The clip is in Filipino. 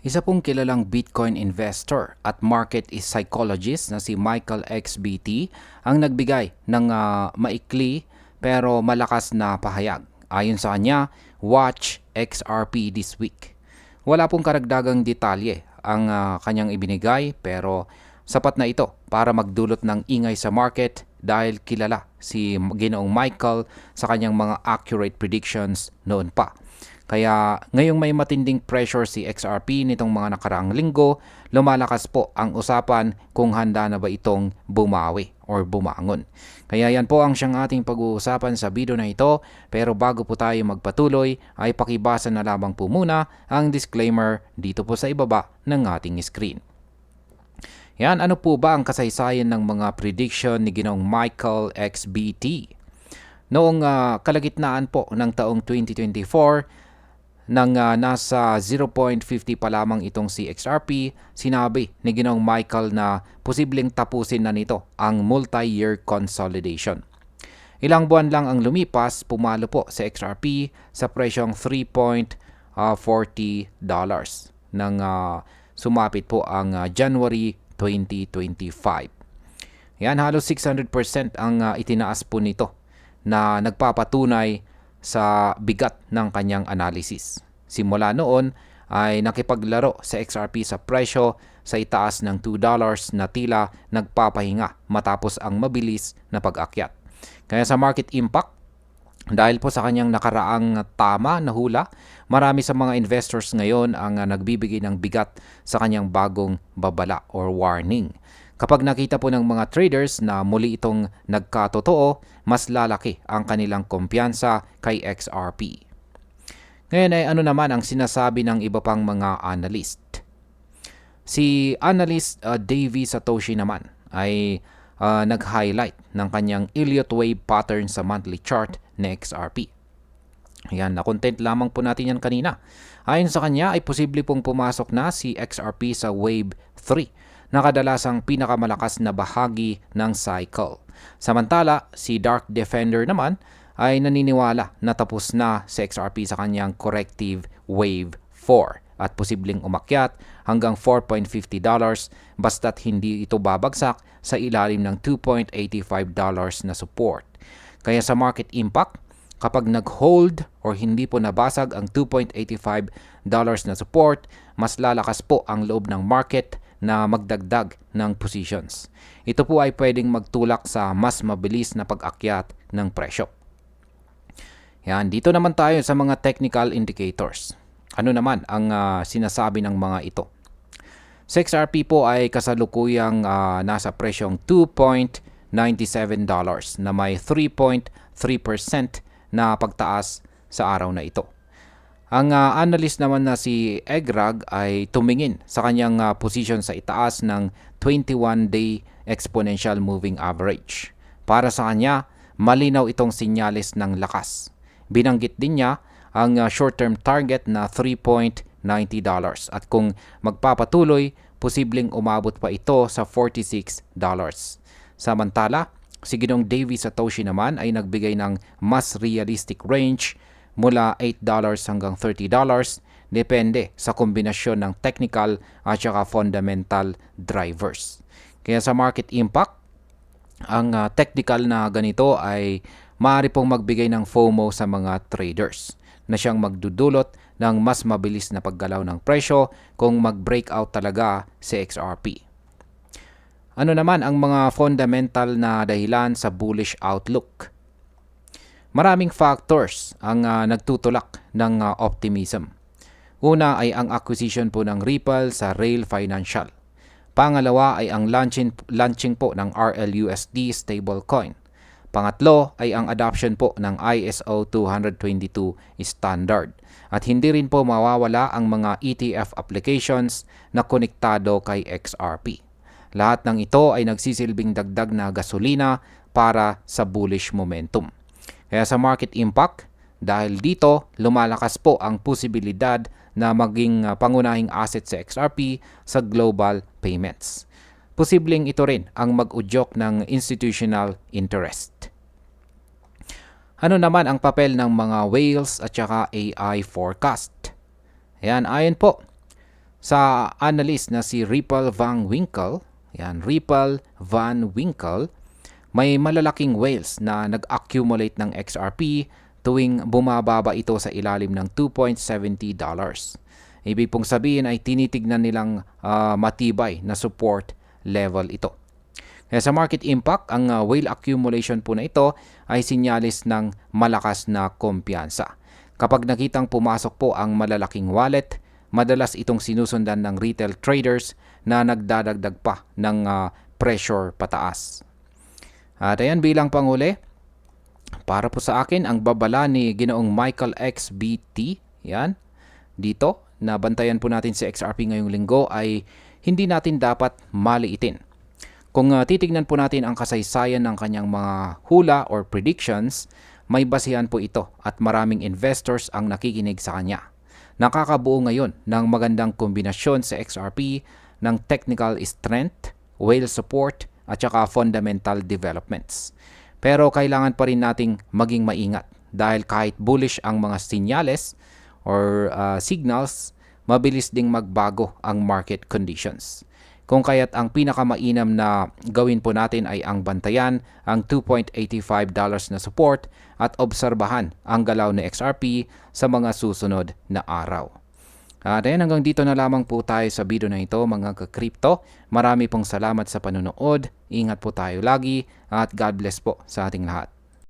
Isa pong kilalang Bitcoin investor at market psychologist na si Michael XBT ang nagbigay ng maikli pero malakas na pahayag. Ayon sa kanya, watch XRP this week. Wala pong karagdagang detalye ang kanyang ibinigay pero sapat na ito para magdulot ng ingay sa market dahil kilala si Ginoong Michael sa kanyang mga accurate predictions noon pa. Kaya ngayong may matinding pressure si XRP nitong mga nakaraang linggo, lumalakas po ang usapan kung handa na ba itong bumawi or bumangon. Kaya yan po ang siyang ating pag-uusapan sa video na ito. Pero bago po tayo magpatuloy ay pakibasa na lamang po muna ang disclaimer dito po sa ibaba ng ating screen. Yan, ano po ba ang kasaysayan ng mga prediction ni Ginoong Michael XBT? Noong kalagitnaan po ng taong 2024, nang nasa 0.50 pa lamang itong si XRP, sinabi ni Ginoong Michael na posibleng tapusin na nito ang multi-year consolidation. Ilang buwan lang ang lumipas, pumalo po si XRP sa presyong $3.40 nang sumapit po ang January 2025. Yan, halos 600% ang itinaas po nito na nagpapatunay sa bigat ng kanyang analysis. Simula noon ay nakipaglaro sa XRP sa presyo sa itaas ng $2 na tila nagpapahinga matapos ang mabilis na pag-akyat. Kaya sa market impact, dahil po sa kanyang nakaraang tama na hula, marami sa mga investors ngayon ang nagbibigay ng bigat sa kanyang bagong babala or warning. Kapag nakita po ng mga traders na muli itong nagkatotoo, mas lalaki ang kanilang kumpiyansa kay XRP. Ngayon ay ano naman ang sinasabi ng iba pang mga analyst? Si analyst Davey Satoshi naman ay nag-highlight ng kanyang Elliott wave pattern sa monthly chart na XRP. Ayan, na-content lamang po natin yan kanina. Ayon sa kanya ay posible pong pumasok na si XRP sa wave 3 na kadalasang pinakamalakas na bahagi ng cycle. Samantala, si Dark Defender naman ay naniniwala na tapos na si XRP sa kanyang corrective wave 4 at posibleng umakyat hanggang $4.50 basta't hindi ito babagsak sa ilalim ng $2.85 na support. Kaya sa market impact, kapag nag-hold or hindi po nabasag ang $2.85 na support, mas lalakas po ang loob ng market na magdagdag ng positions. Ito po ay pwedeng magtulak sa mas mabilis na pag-akyat ng presyo. Yan, dito naman tayo sa mga technical indicators. Ano naman ang sinasabi ng mga ito? Sa XRP po ay kasalukuyang nasa presyong $2.97 na may 3.3% na pagtaas sa araw na ito. Ang analyst naman na si Egrag ay tumingin sa kanyang position sa itaas ng 21-day exponential moving average. Para sa kanya, malinaw itong senyales ng lakas. Binanggit din niya ang short-term target na $3.90 at kung magpapatuloy, posibleng umabot pa ito sa $46. Samantala, si Ginoong Davey Satoshi naman ay nagbigay ng mas realistic range mula $8 hanggang $30, depende sa kombinasyon ng technical at saka fundamental drivers. Kaya sa market impact, ang technical na ganito ay maaari pong magbigay ng FOMO sa mga traders na siyang magdudulot ng mas mabilis na paggalaw ng presyo kung mag-breakout talaga si XRP. Ano naman ang mga fundamental na dahilan sa bullish outlook? Maraming factors ang nagtutulak ng optimism. Una ay ang acquisition po ng Ripple sa Rail Financial. Pangalawa ay ang launching po ng RLUSD stablecoin. Pangatlo ay ang adoption po ng ISO 222 standard. At hindi rin po mawawala ang mga ETF applications na konektado kay XRP. Lahat ng ito ay nagsisilbing dagdag na gasolina para sa bullish momentum. Kaya sa market impact, dahil dito lumalakas po ang posibilidad na maging pangunahing asset sa XRP sa global payments. Posibleng ito rin ang mag-udyok ng institutional interest. Ano naman ang papel ng mga whales at saka AI forecast? Ayan, ayon po Sa analyst na si Ripple Van Winkle, yan, Ripple Van Winkle, may malalaking whales na nag-accumulate ng XRP tuwing bumababa ito sa ilalim ng $2.70. Ibig pong sabihin ay tinitignan nilang matibay na support level ito. Kaya sa market impact, ang whale accumulation po na ito ay sinyalis ng malakas na kumpiyansa. Kapag nakitang pumasok po ang malalaking wallet, madalas itong sinusundan ng retail traders na nagdadagdag pa ng pressure pataas. At ayan, bilang panghuli, para po sa akin, ang babala ni Ginoong Michael XBT, yan, dito, na bantayan po natin si XRP ngayong linggo ay hindi natin dapat maliitin. Kung titignan po natin ang kasaysayan ng kanyang mga hula or predictions, may basihan po ito at maraming investors ang nakikinig sa kanya. Nakakabuo ngayon ng magandang kombinasyon sa XRP ng technical strength, whale support, at saka fundamental developments. Pero kailangan pa rin nating maging maingat dahil kahit bullish ang mga sinyales or signals, mabilis ding magbago ang market conditions. Kung kaya't ang pinakamainam na gawin po natin ay ang bantayan ang $2.85 na support at obserbahan ang galaw ng XRP sa mga susunod na araw. At ayan, hanggang dito na lamang po tayo sa video na ito mga ka-crypto. Marami pong salamat sa panonood. Ingat po tayo lagi at God bless po sa ating lahat.